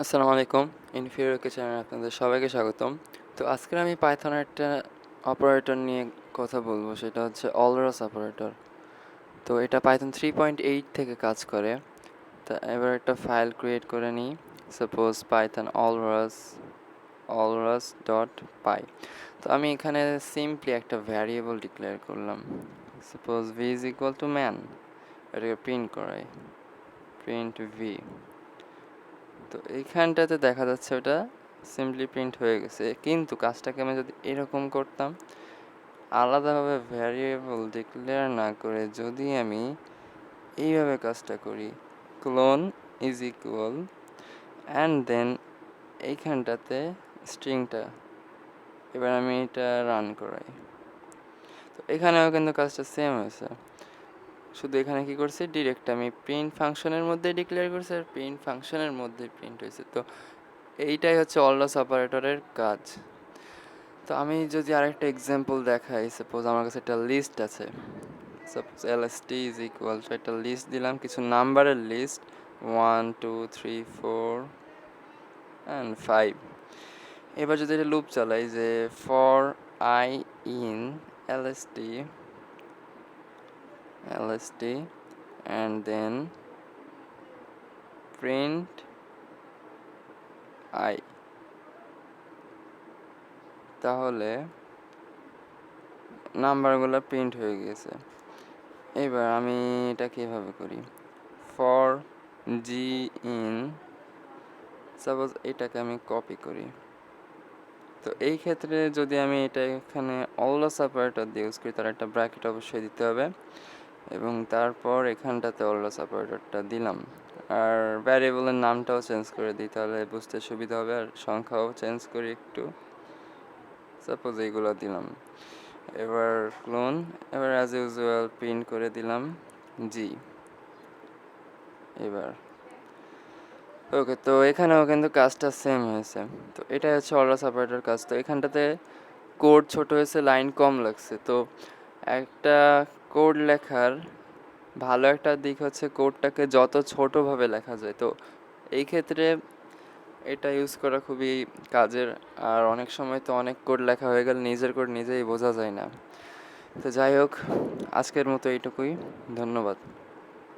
আসসালামু আলাইকুম। InferiorAK চ্যানেলে আপনাদের সবাইকে স্বাগতম। তো আজকে আমি পাইথনের একটা অপারেটর নিয়ে কথা বলবো, সেটা হচ্ছে Walrus অপারেটর। তো এটা Python 3.8 থেকে কাজ করে। তা এবার একটা ফাইল ক্রিয়েট করে নিই। Suppose Python walrus.py। তো আমি এখানে সিম্পলি একটা ভ্যারিয়েবল ডিক্লেয়ার করলাম। Suppose v is equal to man, এটাকে প্রিন্ট করাই, প্রিন্ট v। তো এইখানটাতে দেখা যাচ্ছে ওটা সিম্পলি প্রিন্ট হয়ে গেছে, কিন্তু কাজটাকে আমি যদি এরকম করতাম, আলাদাভাবে ভ্যারিয়েবল ডিক্লেয়ার না করে যদি আমি এইভাবে কাজটা করি, clone is equal and then এইখানটাতে স্ট্রিংটা, এবার আমি এটা রান করাই, তো এখানেও কিন্তু কাজটা সেম হয়েছে। শুধু এখানে কি করছি, ডিরেক্ট আমি প্রিন্ট ফাংশনের মধ্যে ডিক্লেয়ার করছি আর প্রিন্ট ফাংশনের মধ্যে প্রিন্ট হয়েছে। তো এইটাই হচ্ছে অলরাস অপারেটরের কাজ। তো আমি যদি আরেকটা এক্সাম্পল দেখাই, সাপোজ আমার কাছে একটা লিস্ট আছে, suppose lst is equal to একটা লিস্ট দিলাম, কিছু নাম্বারের লিস্ট 1 2 3 4 অ্যান্ড 5। এবার যদি এটা লুপ চালাই যে for I in lst and then print I, তাহলে নাম্বারগুলো প্রিন্ট হয়ে গেছে। এবার আমি এটা কীভাবে করি, ফর জি ইন, সাপোজ এটাকে আমি কপি করি। তো এই ক্ষেত্রে যদি আমি এটা এখানে অলরাস অপারেটর দিয়ে ইউজ করি, তার একটা ব্র্যাকেট অবশ্যই দিতে হবে, এবং তারপর এখানটাতে অলরাস অপারেটরটা দিলাম, আর ভ্যারিয়েবলের নামটাও চেঞ্জ করে দিই, তাহলে বুঝতে সুবিধা হবে, আর সংখ্যাও চেঞ্জ করি একটু, সাপোজ এইগুলো দিলাম। এবার ক্লোন, এবার অ্যাজ ইউজুয়াল প্রিন্ট করে দিলাম জি। এবার ওকে, তো এখানেও কিন্তু কাজটা সেম হয়েছে। তো এটাই হচ্ছে অলরাস অপারেটর কাজ। তো এখানটাতে কোড ছোট হয়েছে, লাইন কম লাগছে। তো একটা কোড লেখার ভালো একটা দিক হচ্ছে কোডটাকে যত ছোটোভাবে লেখা যায়। তো এই ক্ষেত্রে এটা ইউজ করা খুবই কাজের। আর অনেক সময় তো অনেক কোড লেখা হয়ে গেলে নিজের কোড নিজেই বোঝা যায় না। তো যাই হোক, আজকের মতো এইটুকুই। ধন্যবাদ।